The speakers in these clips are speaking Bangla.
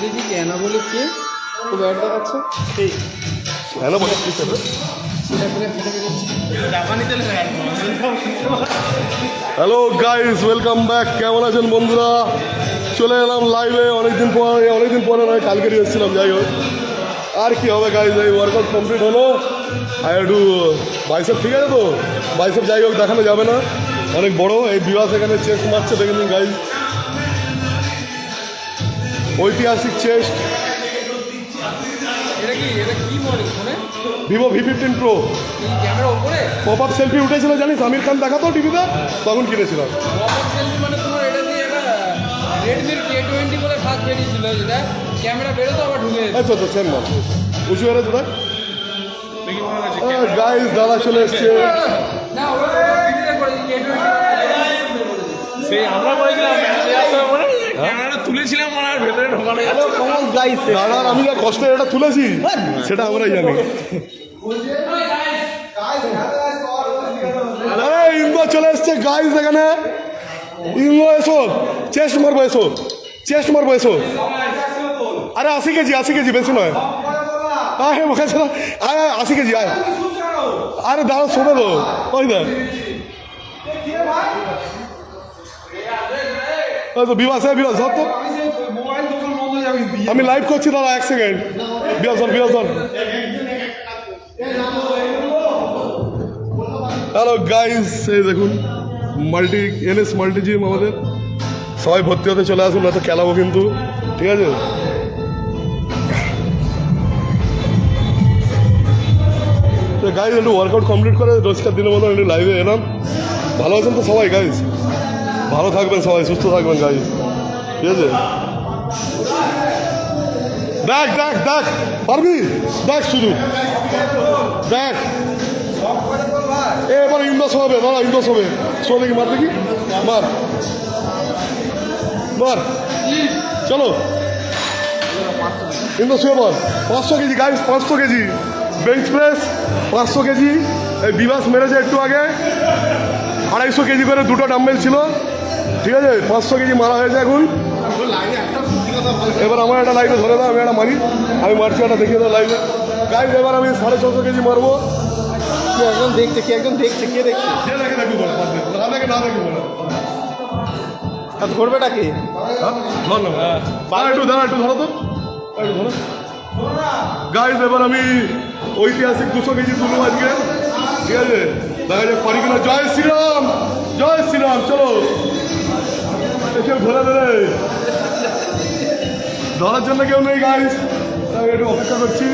দেখি কি অ্যানাবলিক কে খুব অ্যাড দেখাচ্ছে। অ্যানাবলিক কি স্যার? সেটা করে ফেটে বেরোচ্ছে জাপানিতে লেখা। Hello guys, welcome back. কেমন আছেন বন্ধুরা? চলে এলাম লাইভে অনেকদিন পরে নয়, কালকেরই এসেছিলাম। যাই হোক, আর কি হবে গাইস, এই ওয়ার্কআউট কমপ্লিট হলো। আর একটু বাইসেপ, ঠিক আছে তো বাইসেপ, যাই হোক দেখানো যাবে না, অনেক বড়। এই বিবাস এখানে চেস্ট মারছে, দেখে নিন গাইস, ঐতিহাসিক চেস্ট। এটা কি মডেল ফোনে? Vivo V15 Pro। ক্যামেরা উপরে পপ আপ সেলফি উঠেছিল জানিস, আমির খান দেখাতো টিভিতে, তখন কিনেছিলাম। সেলফি মানে তোমার এটা দিয়ে একটা রেডমির K20 বলে ভাগ বেরিয়েছিল, যেটা ক্যামেরা বেরোতো আবার ঢুকে যেত। আচ্ছা তো সেম মাল উঁচু হয়ে তোরা গাইস, দাদা চলে এসছে। না ওরা ভিডিও করে K20 সেই আমরা বলেছিলাম ক্যামেরাটা তুলেছিলাম মনে হয় ভেতরে ঢোকানো যাচ্ছে। দাদার আমি যা কষ্টে এটা তুলেছি সেটা আমরাই জানি। আরে ইন্দো চলে এসছে গাইস এখানে। ইন্দো এসো, চেস্ট মারবো, এসো চেস্ট মারবো, এসো। আরে 80 কেজি বেশি নয়। আরে বলছে না, আয় 80 কেজি আয়। আরে দাঁড়া, শোবে তো, ওই দেখ তো বিবাস, বিবাস ধর তো, আমি লাইভ করছি দাদা, 1 সেকেন্ড। বিবাস ধর, বিবাস ধর। হ্যালো গাইস, এই দেখুন NS মাল্টি জিম আমাদের। সবাই ভর্তি হতে চলে আসুন, না তো খেলাবো কিন্তু, ঠিক আছে? তো গাইজ একটু ওয়ার্কআউট কমপ্লিট করে রোজকার দিনের মতো একটু লাইভে এলাম। ভালো আছেন তো সবাই গাইজ? ভালো থাকবেন সবাই, সুস্থ থাকবেন গাইজ, ঠিক আছে? দেখ দেখ দেখ, পারবি? দেখ শুধু দেখ। এবার ইন্দোস হবে, দাদা ইন্দোস হবে। শো দেখি, মার দেখি, মার মার, চলো ইন্দোস হয়ে বল। 500 KG guys, 500 KG bench press, 500 KG. এই বিবাস মেরেছে একটু আগে, 250 কেজি করে দুটো ডাম্বেল ছিল, ঠিক আছে? 500 কেজি মারা হয়েছে এখন। এবার আমার একটা লাইভে ধরে দাও, আমি একটা মারি, আমি মারছি, একটা দেখিয়ে দাও লাইভে গাইজ। এবার আমি 650 কেজি মারবো। একজন দেখছে, কে একজন দেখছে, কে দেখছে? যে দেখে দেখবো, না দেখে না দেখবো না। ধরবেটা কি? ধর না, একটু দাঁড়া, একটু ধরো তো, একটু ধরো গাইজ। এবার আমি ঐতিহাসিক 200 কেজি তুলবো আজকে, ঠিক আছে? দেখা যাক পারি কিনা। জয় শ্রীরাম, জয় শ্রীরাম। চলো, কেউ ধরে ধরে ধরার জন্য কেউ নেই গাইজ, তাই একটু অপেক্ষা করছি।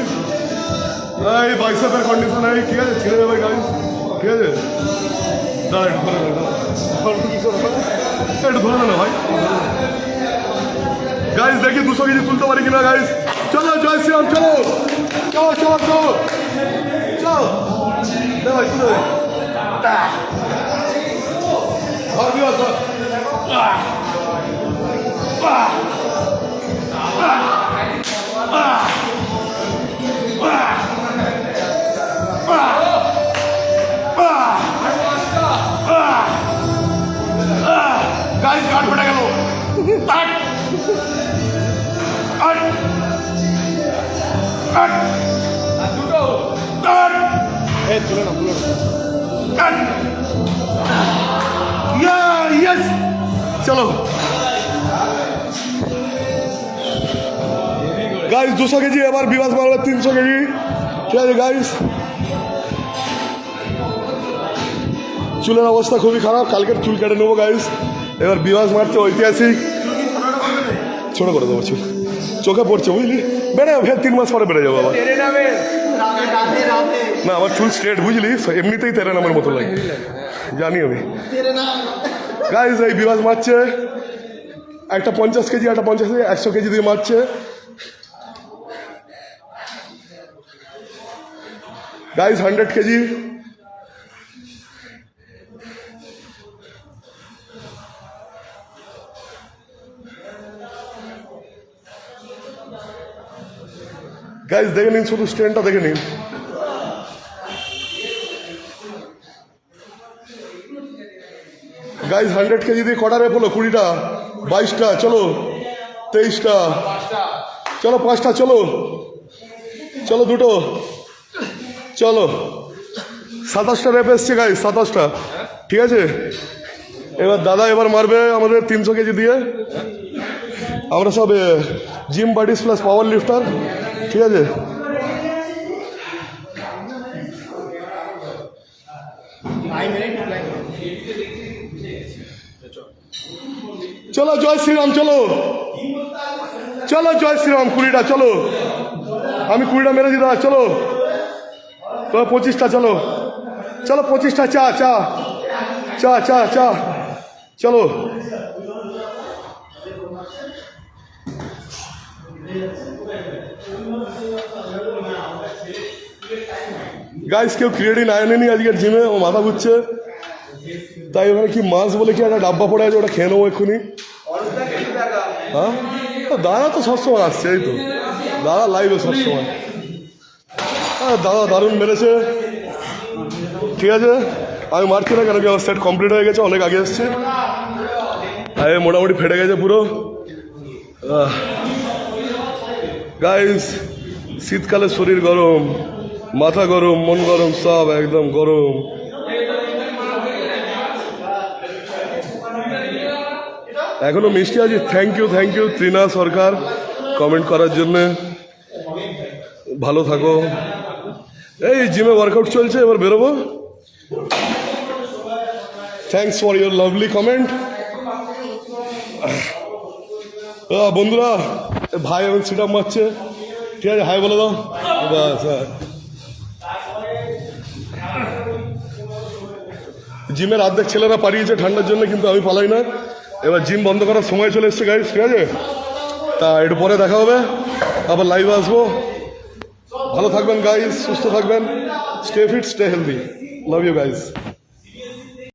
এই বাইসেপের কন্ডিশন এই, ঠিক আছে? ছেড়ে যাবে গাইজ, ঠিক আছে? দাঁড়া, একটু ধরে একটু ধরে না ভাই গাইজ, দেখি 200 কেজি তুলতে পারি কিনা গাইজ। চলো জয় শ্রীরাম, চলো চলো চলো চলো চলো, ভাই তুলে গাইজ, গান ফেটে গেল। চলো গাইজ, 200 কেজি। এবার বিবাস মারবে 300 কেজি, ঠিক আছে গাইজ? চুলের অবস্থা খুবই খারাপ, কালকের চুল কেটে নেবো গাইজ। এবার বিবাস মারছে ঐতিহাসিক। ছোট করে দেবো চুল, চোখে পড়ছে বুঝলি, বেড়ে ফের 3 মাস পরে বেড়ে যাবো আবার। না আমার চুল স্ট্রেট বুঝলি, এমনিতেই তেরে নামের মতো লাগে, জানি আমি গাইজ। এই বিবাস মারছে একটা 50 কেজি, একটা 50 কেজি, 100 কেজি দিয়ে মারছে গাইজ। 100 কেজি গাইজ, দেখে নিন, শুধু স্ট্রেনটা দেখে নিন। গাইজ 100 কেজি দিয়ে কটা রেপ হলো? 20টা, 22টা, চলো 23টা, চলো 5টা, চলো চলো 2টো, চলো 27টা রেপ এসছে গাইস, 27টা। ঠিক আছে, এবার দাদা এবার মারবে আমাদের 300 কেজি দিয়ে। আমরা সব জিম বাডিস প্লাস পাওয়ার লিফটার। ঠিক আছে, চলো জয় শ্রীরাম, চলো চলো জয় শ্রীরাম। 20টা, চলো আমি 20টা মেরেছি দাদা। চলো 25টা, চলো চলো 25টা। চা চা চা চা চা, চলো গাইস। কেউ ক্রিয়েটিন আনেনি আজকের জিমে, ও মাথা ঘুরছে। তাই ওখানে কি মাছ বলে কি একটা ডাব্বা পড়ে আছে, ওটা খেয়ে নেবো এক্ষুনি। হ্যাঁ, দাদা তো সবসময় আসছে, এই তো দাদা লাইভে সবসময়। হ্যাঁ দাদা দারুণ মেরেছে। ঠিক আছে, আমি মারছি না কেন কি আমার সেট কমপ্লিট হয়ে গেছে, অনেক আগে এসছে। মোটামুটি ফেটে গেছে পুরো। গাইস, শীতকালে শরীর গরম, মাথা গরম, মন গরম, সব একদম গরম। এখনো মিষ্টি আছি। Thank you Trina Sarkar comment করার জন্য। ভালো থাকো। এই জিমে ওয়ার্কআউট চলছে, এবার বেরোবো। Thanks for your lovely comment. বন্ধুরা, ভাই এখন সিট আপ মারছে। ঠিক আছে, হাই বলে দাও। বাস, জিমের অর্ধেক ছেলেরা পালিয়েছে ঠান্ডার জন্য, কিন্তু আমি পালাই না। এবার জিম বন্ধ করার সময় চলে এসছে গাইস। ঠিক আছে, তা একটু পরে দেখা হবে, আবার লাইভে আসবো। ভালো থাকবেন গাইস, সুস্থ থাকবেন। Stay fit, stay healthy. Love you guys.